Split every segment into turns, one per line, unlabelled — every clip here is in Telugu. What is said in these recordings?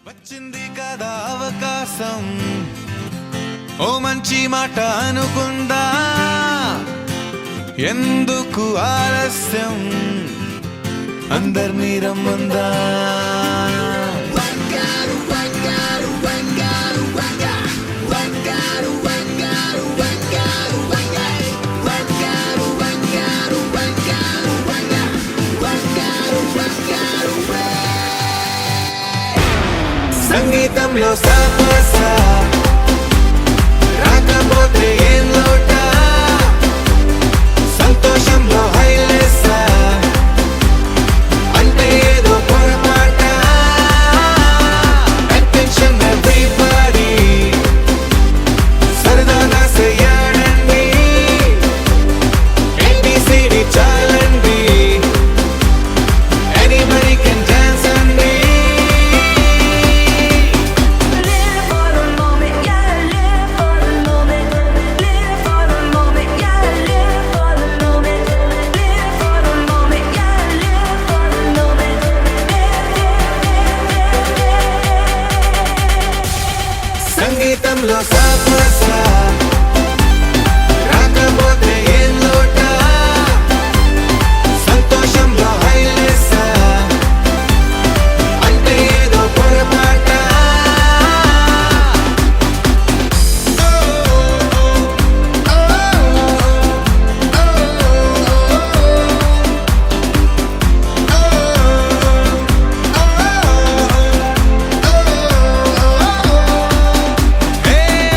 వచ్చింది కదా అవకాశం, ఓ మంచి మాట అనుకుందా, ఎందుకు ఆలస్యం, అందరినీ రమ్మందా. సంగీతంలో సాపసా రాకపోతే ఏం లోట, సంతోషంలో హైలేసా అంటే ఏదో పొరపాట. అటెన్షన్ ఎవ్రీబడీ, సరదాగా చేయాలండి, ABCD చాలండి, anybody can dance అండి. సంగీతంలో సాపసా రాకపోతే ఏం లోట, సంతోషంలో హైలేసా అంటే ఏదో పొరపాట.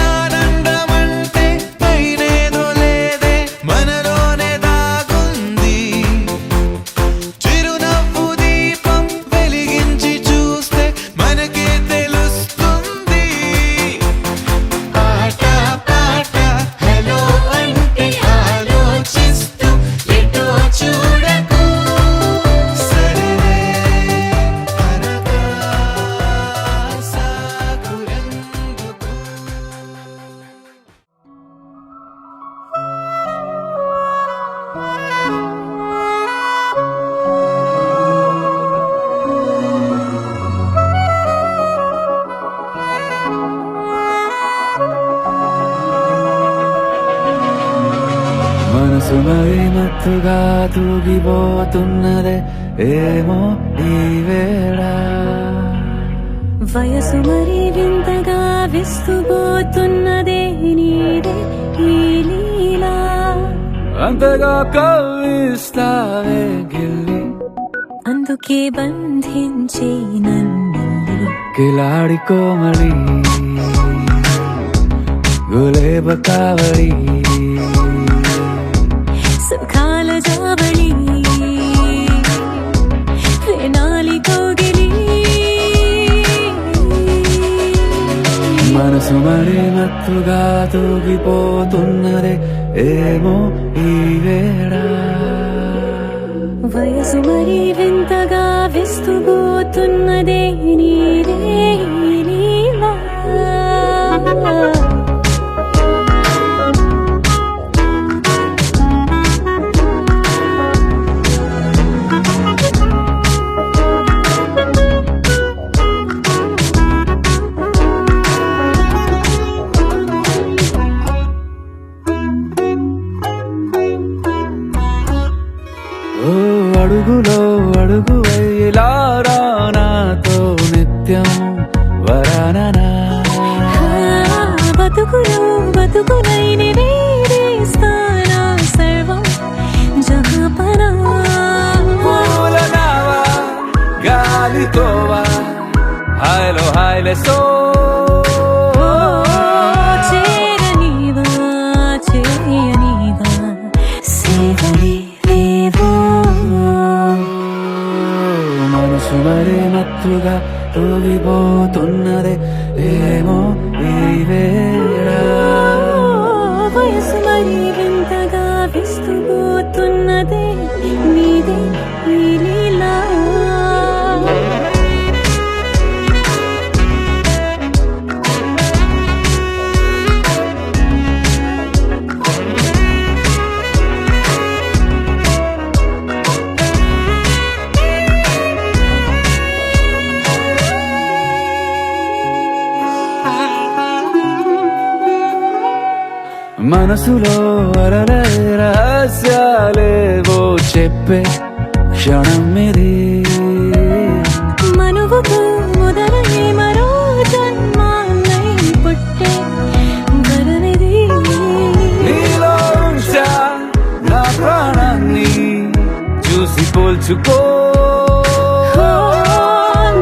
ఆనందమంటే
మత్తుగా తూగిపోతున్నదే ఏమో ఈ వేళ.
వయసు మరి వింతగా విస్తుపోతున్నదే నీదే ఈ లీలా.
అంతగా కవ్విస్తావే గిల్లి,
అందుకే బంధించి నన్ను
కిలాడి కోమలి గులేబ కావడి
సుఖాల జాబళి వేనాలి కోగిలి.
మనసు మరి మత్తుగా తూగిపోతున్నదే ఏమో ఈ వేళ.
వయసు మరి వింతగా విస్తుపోతున్నదే నీదే ఈ లీలా.
ఓ అడుగులో అడుగు వేయలారా నాతో నిత్యం వరాననా.
బతుకులో బతుకులైన వేరేస్తానా సర్వం జహాపనా.
పూలనావా గాలితోవా హాయ్లో హాయ్లే సో.
చేరనీవా చేయనీవా సేవలే లేవో.
మనసు మరి మత్తుగా తూగిపోతున్నదే ఏమో ఈ వేళ.
వయసు మరి వింతగా విస్తుపోతున్నదే నీదే ఈ లీలా.
మనసులో అరలే రహస్యాలేవో చెప్పే క్షణం ఇది.
మనువుకు మొదలై మరో జన్మాన్నై పుట్టే వరమిది.
నీలో ఉంచా నా ప్రాణాన్ని చూసి పోల్చుకో.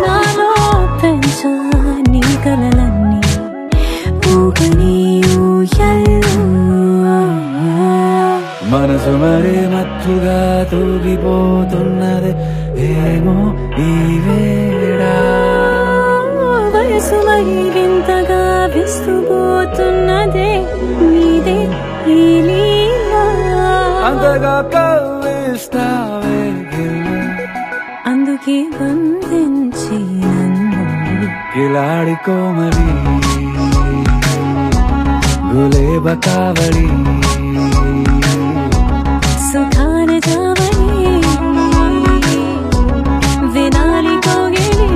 నాలో పెంచా నీ కలలన్నీ ఊగని ఊయల్లో.
మనసు మరి మత్తుగా తూగిపోతున్నది ఏమో ఈ వేళ.
వయసు మరి వింతగా విస్తుపోతున్నదే నీదే ఈ లీలా.
అంతగా కవ్విస్తావే గిల్లి,
అందుకే బంధించి నన్ను
కిలాడి కోమలి గులేబ కావడి
సుఖాన జావని వినాలి కోగిలి.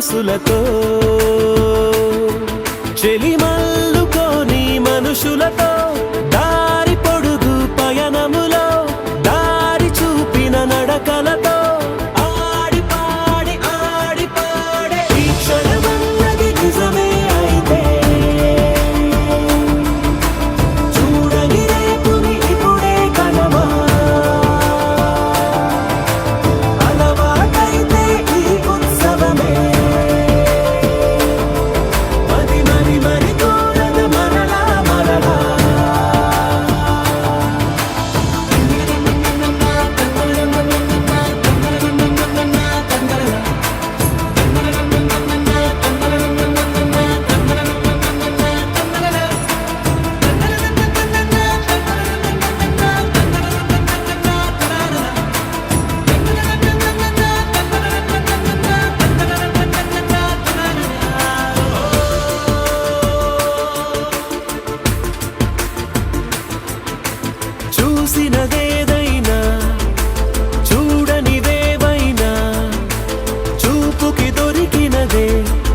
మనసులతో చెలిమల్లుకోని మనుషులతో దారి పొడుగు పయనములో దారి చూపిన నడకలతో ఆడి పాడే ఈ క్షణమన్నది నిజమే అయితే చూడని రేపుని ఇప్పుడే కనమా అలవాటైతే ఈ ఉత్సవమే మరి కోరద మరలా చూసినదేదైనా చూడనిదేవైనా చూపుకి దొరికినదే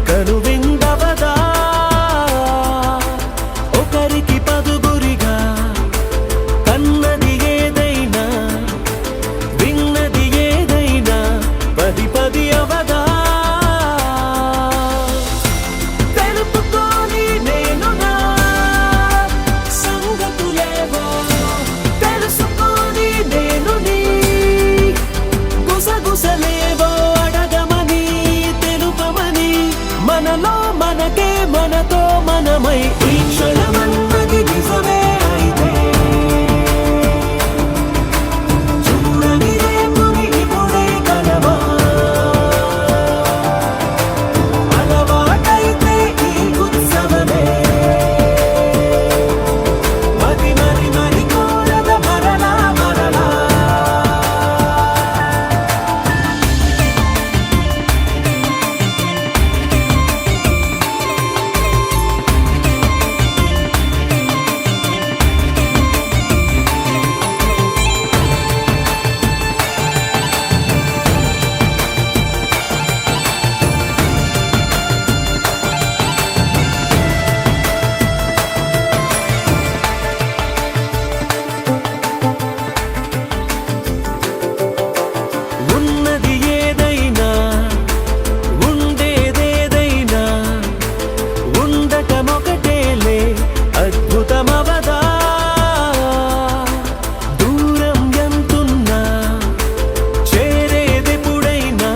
కనువిందవదా ఒకరికి పదుగురిగా కన్నది ఏదైనా విన్నది ఏదైనా పది అవదా తెలుపుకోని నేను నా సంగతులేవో తెలుసుకొని నేను నీ గుసగుసలేవో అడగమని తెలుపమని మనలో మనకే మనతో మనమై ఈ క్షణమన్నది నిజమే అయితే చూడని రేపుని ఇప్పుడే కనమా అలవాటైతే ఈ ఉత్సవమే మరి కోరద మరలా ఉన్నది ఏదైనా ఉండేదేదైనా ఉండటమొకటేలే అద్భుతమవదా దూరం ఎంతున్నా చేరేదెప్పుడైనా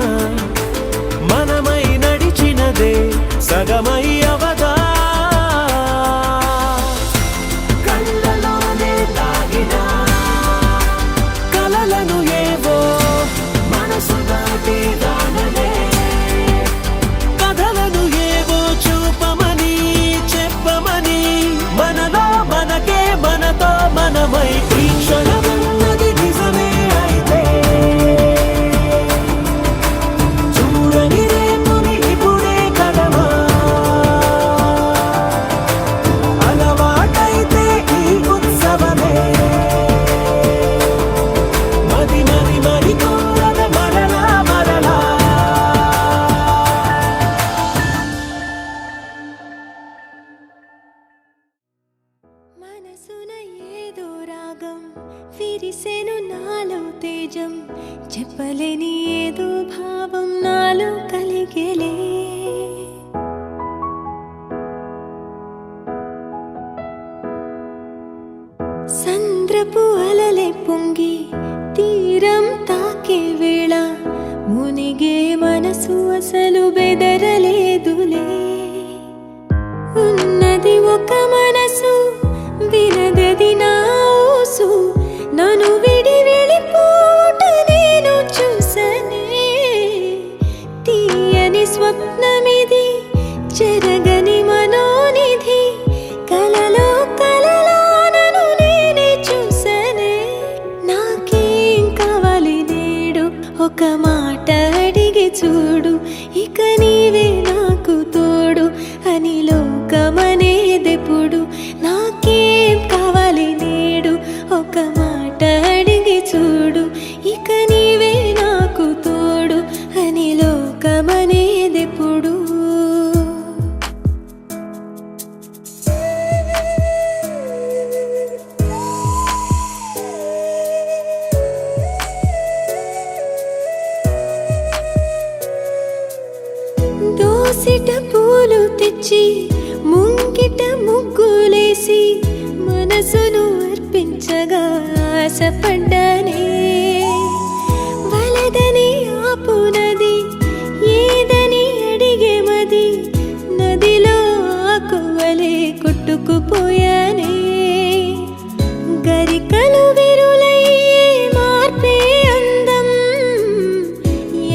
మనమై నడిచినదే సగమై అవదా కళ్ళలోనే తాగినా కలలను ఏవో మనసు దాటి రానలే కథలను ఏవో చూపమని చెప్పమని మనలో మనకే మనతో మనమై ఈ క్షణమన్నది నిజమే అయితే చూడని రేపుని ఇప్పుడే కనమా అలవాటైతే ఈ ఉత్సవమే మరి కోరద మరలా
మనసున ఏదో రాగం విరిసెను నాలో తేజం చెప్పలేని ఏదో భావం నాలో కలిగేలే సంద్రపు అలలే పొంగి తీరం తాకే వేళ మునిగే మనసు అసలు బెదరలేదులే ఉన్నది ఒక మనసు వినదది నా ఊసు నన్ను విడి వెళ్ళిపోట నేను చూసనే తీయని స్వప్నమిది చెరగని మనోనిధి కలలో నన్ను నేనే చూసనే నాకేం కావాలి నేడు ఒక మాట అడిగి చూడు ఇక నీవే నాకు తోడు అని లోకమనేదెప్పుడు నాకేం కావాలి నేడు ఒక మాట అడిగి చూడు ఇక నీవే నాకు తోడు అని లోకమనేదెప్పుడు పుసిట పూలు తెచ్చి ముంగిట ముగ్గులేసి మనసును అర్పించగా ఆశపడ్డానే వలదని ఆపునది ఏదని అడిగే మది నదిలో ఆకువలే కొట్టుకుపోయానే గరికలు విరులయ్యే మార్పే అందం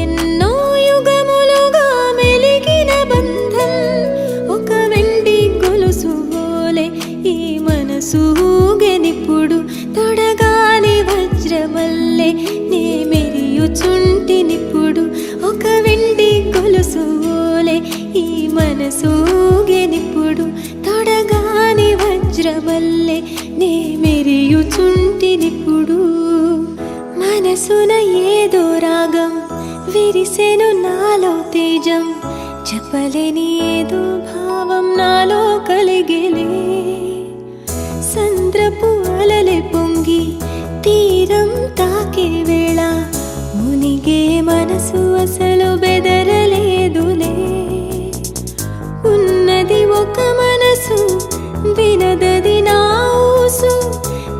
ఎన్నో యుగములుగా మెలిగిన బంధం ఒక వెండి గొలుసు వోలే ఈ మనసు ఊగెనిప్పుడు తొడగాని వజ్రమల్లె నే మెరియుచుంటినిప్పుడు ఒక వెండి గొలుసు వోలే ఈ మనసు ఊగెనిప్పుడు తొడగాని వజ్రమల్లె నే మెరియుచుంటినిప్పుడు మనసున ఏదో రాగం విరిసెను నాలో తేజం చెప్పలేని ఏదో భావం నాలో కలిగేలే సంద్రపు అలలే పొంగి తీరం తాకే వేళ మునిగే మనసు అసలు బెదరలేదులే ఉన్నది ఒక మనసు వినదది నా ఊసు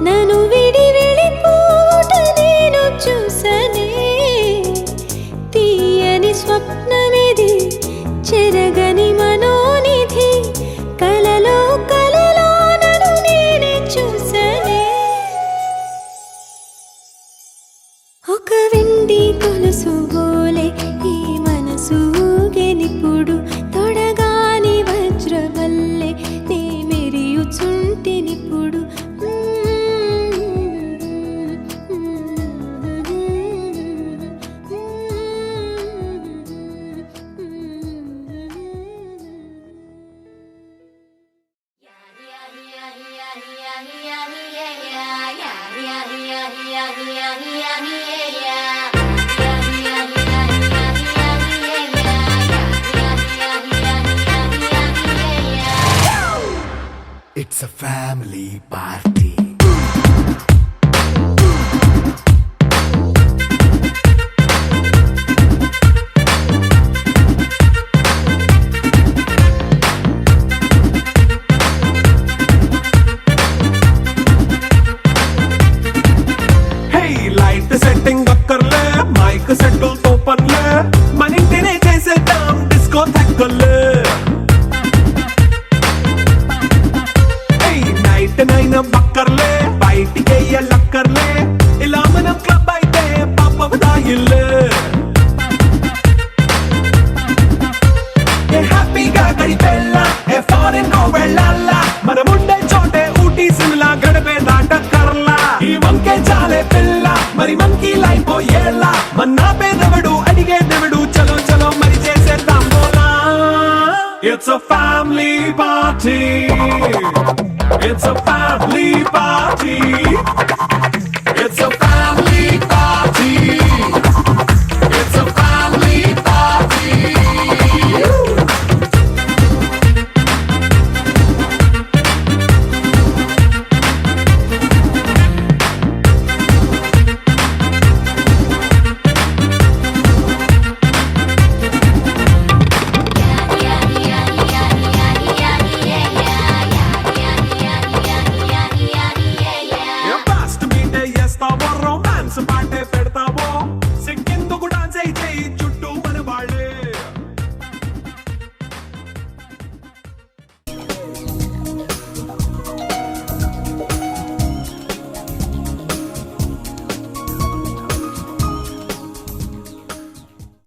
నన్ను విడి వెళ్ళిపోవుట నేను చూసనే తీయని స్వప్నమిది చెరగని మనోనిధి కలలో కలలో నన్ను నేనే చూసనే ఒక వెండి కొలుసు వోలే ఈ మనసు ఊగెనిప్పుడు తొడగాని వజ్రవల్లె నే మెరియుచుంటినిప్పుడు
It's a family party.
Hey, light setting అక్కర్లే మైక్ సెట్టుల్ తో పర్లే మన ఇంటినే చేసేద్దాం డిస్కో థక్కర్లే నైట్ నైన్ బక్కర్లే బయటికి లక్కర్లే ఇలా మనం క్లబ్ అయితే పాపదాయిల్లే హ్యాపీగా గడిపెల్లా ఏ ఫారెన్ నో వెళ్ళాలా మనం ఉండే చోటే ఊటీ సిమ్లా గడిపే దాటక్కర్లా ఈ వంకే చాలే పిల్ల మరి మంకీ లైఫ్ ఏళ్ళ మన్నా పేదవడు అడిగేదెవడు చలో చలో మరి చేసేద్దాం బోలా It's a family party. It's a family party.